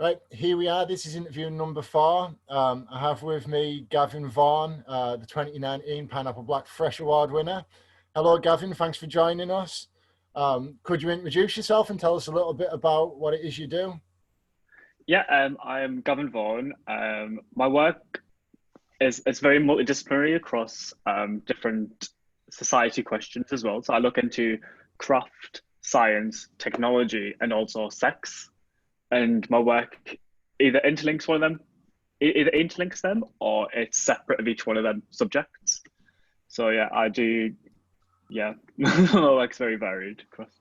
Right, here we are. This is interview number 4. I have with me Gavin Vaughan, the 2019 Pineapple Black Fresh Award winner. Hello, Gavin. Thanks for joining us. Could you introduce yourself and tell us a little bit about what it is you do? Yeah, I'm Gavin Vaughan. My work is it's very multidisciplinary across different society questions as well. So I look into craft, science, technology, and also sex. And my work either interlinks one of them, either interlinks them, or it's separate of each one of them subjects. So yeah, I do. Yeah, my work's very varied across.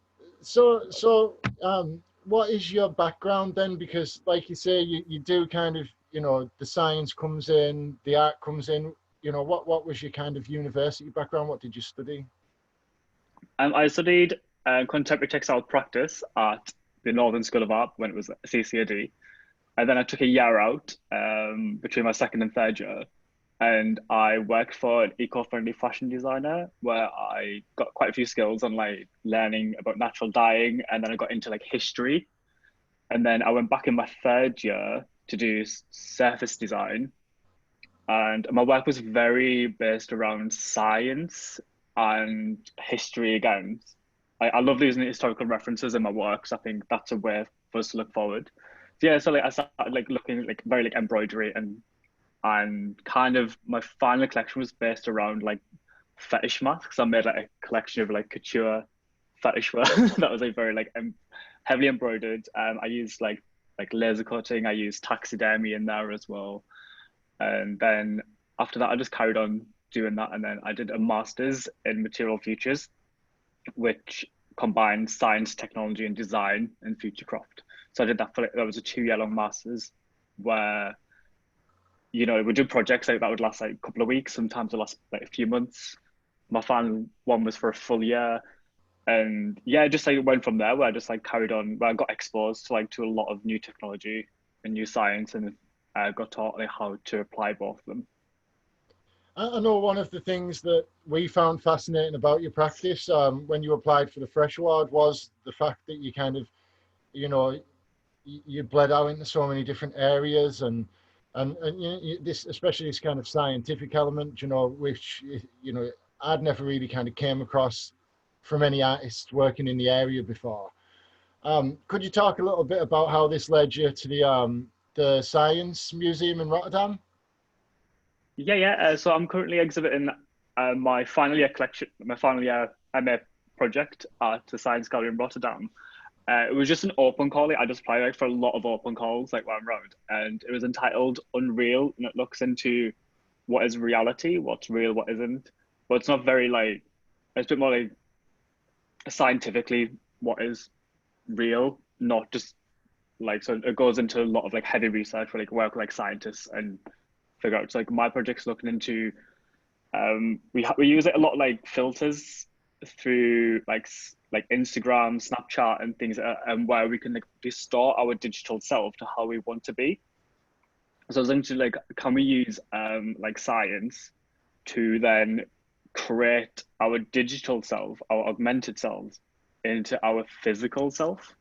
What is your background then? Because, like you say, you do kind of, the science comes in, the art comes in. What was your kind of university background? What did you study? I studied contemporary textile practice at the Northern School of Art when it was CCAD. And then I took a year out between my second and third year. And I worked for an eco-friendly fashion designer where I got quite a few skills on like learning about natural dyeing. And then I got into like history. And then I went back in my third year to do surface design. And my work was very based around science and history again. I love using historical references in my works. I think that's a way for us to look forward. So yeah, so like I started like looking like very like embroidery and kind of my final collection was based around like fetish masks. I made like a collection of like couture fetish wear that was like very like heavily embroidered. I used like laser cutting. I used taxidermy in there as well. And then after that, I just carried on doing that. And then I did a master's in material futures, which combined science, technology, and design in future craft. So I did that for that was a 2 year long master's where we do projects like that would last like a couple of weeks, sometimes it last like a few months. My final one was for a full year. And yeah, just like went from there where I just like carried on where I got exposed to like to a lot of new technology and new science and got taught like how to apply both of them. I know one of the things that we found fascinating about your practice when you applied for the Fresh Award was the fact that you kind of, you know, you bled out into so many different areas and this, especially this kind of scientific element, which, I'd never really kind of came across from any artists working in the area before. Could you talk a little bit about how this led you to the Science Museum in Rotterdam? Yeah. So I'm currently exhibiting my final year collection, my final year MA project at the Science Gallery in Rotterdam. It was just an open call. Like, I just apply like for a lot of open calls like while I'm around, and it was entitled Unreal, and it looks into what is reality, what's real, what isn't. But it's not very like it's a bit more like scientifically what is real, not just like so it goes into a lot of like heavy research for like work with like scientists and figure out. So like my project's looking into we use it a lot like filters through like Instagram, Snapchat, and things, and where we can like distort our digital self to how we want to be. So I was into like, can we use like science to then create our digital self, our augmented selves, into our physical self?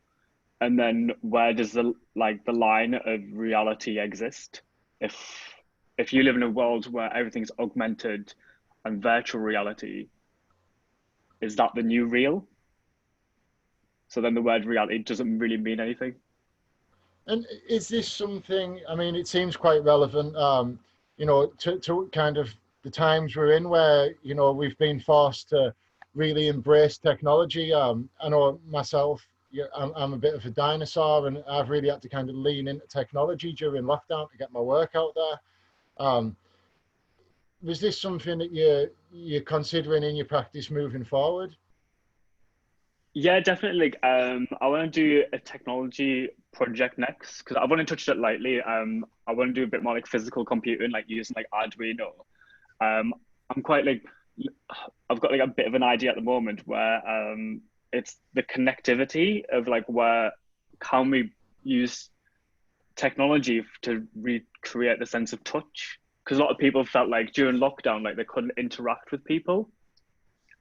And then where does the line of reality exist? If if you live in a world where everything's augmented and virtual reality, is that the new real? So then the word reality doesn't really mean anything. And is this something, I mean, it seems quite relevant, to kind of the times we're in where, we've been forced to really embrace technology. I know myself, yeah, I'm a bit of a dinosaur and I've really had to kind of lean into technology during lockdown to get my work out there. Um, was this something that you're considering in your practice moving forward? Yeah, definitely. Like, I want to do a technology project next because I've only touched it lightly. I want to do a bit more like physical computing, like using like Arduino. Um, I'm quite like I've got like a bit of an idea at the moment where it's the connectivity of like where can we use technology to recreate the sense of touch? Because a lot of people felt like during lockdown, like they couldn't interact with people,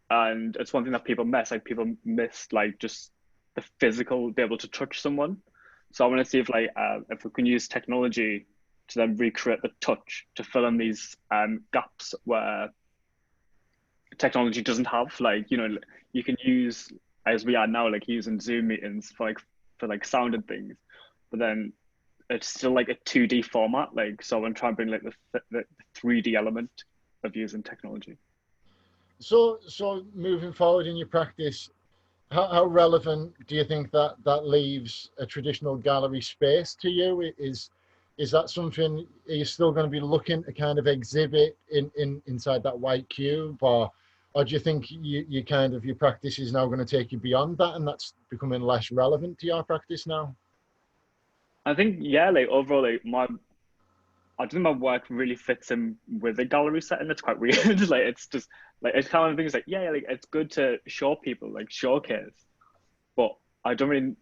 and it's one thing that people miss. Like people miss like just the physical, be able to touch someone. So I want to see if we can use technology to then recreate the touch to fill in these gaps where technology doesn't have. Like, you know, you can use, as we are now, like using Zoom meetings for like sound and things, but then it's still like a 2D format. Like, so I'm trying to bring like the 3D element of using technology. So moving forward in your practice, how relevant do you think that leaves a traditional gallery space to you? Is that something, are you still going to be looking to kind of exhibit inside that white cube, or do you think you kind of, your practice is now going to take you beyond that and that's becoming less relevant to your practice now? I think, yeah, like overall, like I think my work really fits in with the gallery setting. It's quite weird. Like, it's just like, it's kind of things like, yeah, like it's good to show people, like showcase, but I don't really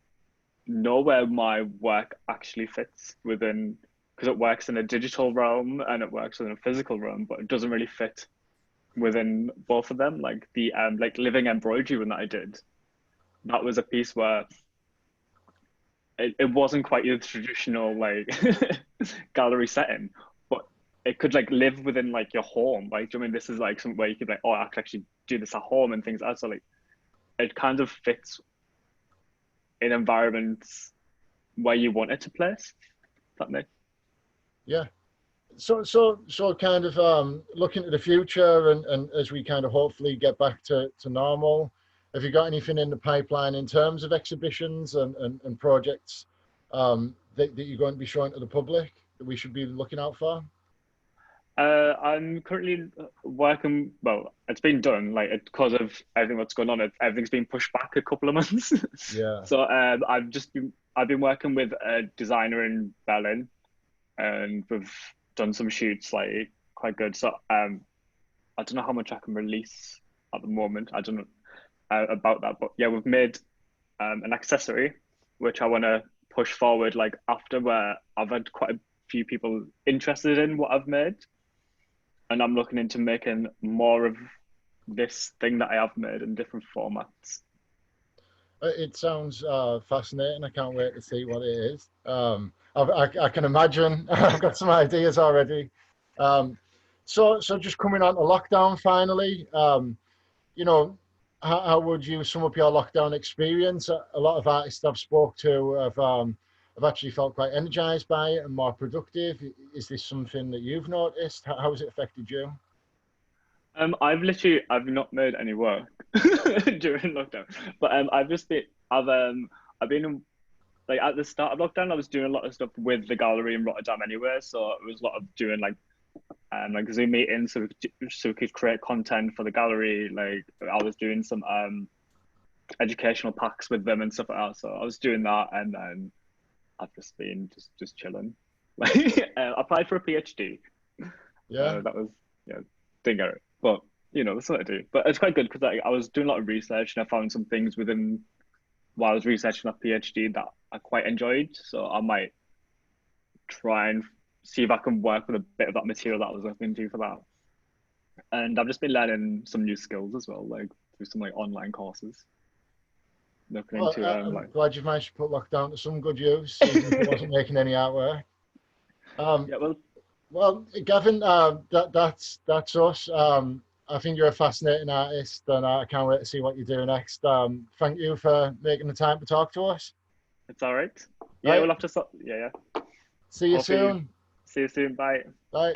know where my work actually fits within, because it works in a digital realm and it works in a physical realm, but it doesn't really fit within both of them. Like the like living embroidery one that I did, that was a piece where it wasn't quite your traditional like gallery setting, but it could like live within like your home. Like, do you mean this is like something where you could like, oh, I could actually do this at home and things like that. So like it kind of fits in environments where you want it to place. That makes. Yeah. So kind of looking to the future and as we kind of hopefully get back to normal, have you got anything in the pipeline in terms of exhibitions and projects that you're going to be showing to the public that we should be looking out for? I'm currently working. Well, it's been done. Like, because of everything that's going on, everything's been pushed back a couple of months. Yeah. So I've been working with a designer in Berlin, and we've done some shoots like quite good. So I don't know how much I can release at the moment. I don't know about that, but yeah, we've made an accessory which I want to push forward. Like after where I've had quite a few people interested in what I've made, and I'm looking into making more of this thing that I have made in different formats. It sounds fascinating. I can't wait to see what it is. I can imagine. I've got some ideas already. Um, so just coming on to lockdown finally, you know, how would you sum up your lockdown experience? A lot of artists I've spoke to have actually felt quite energized by it and more productive. Is this something that you've noticed? How has it affected you? I've not made any work during lockdown, but I've been like at the start of lockdown, I was doing a lot of stuff with the gallery in Rotterdam anyway. So it was a lot of doing like Zoom meetings so we could create content for the gallery. Like I was doing some educational packs with them and stuff like that. So I was doing that, and then I've just been just chilling. Like applied for a PhD. Yeah. That was, yeah, didn't get it, but you know that's what I do. But it's quite good because I was doing a lot of research and I found some things within while I was researching that PhD that I quite enjoyed. So I might try and see if I can work with a bit of that material that I was looking into for that. And I've just been learning some new skills as well, like through some like online courses. Looking Well, into I'm like, glad you've managed to put lockdown to some good use, even if it wasn't making any artwork. Um, yeah, well, well, Gavin, that's us. I think you're a fascinating artist, and I can't wait to see what you do next. Thank you for making the time to talk to us. it's all right. Yeah, Right, we'll have to. Yeah, yeah. see you Hopefully, soon. see you soon. Bye. Bye.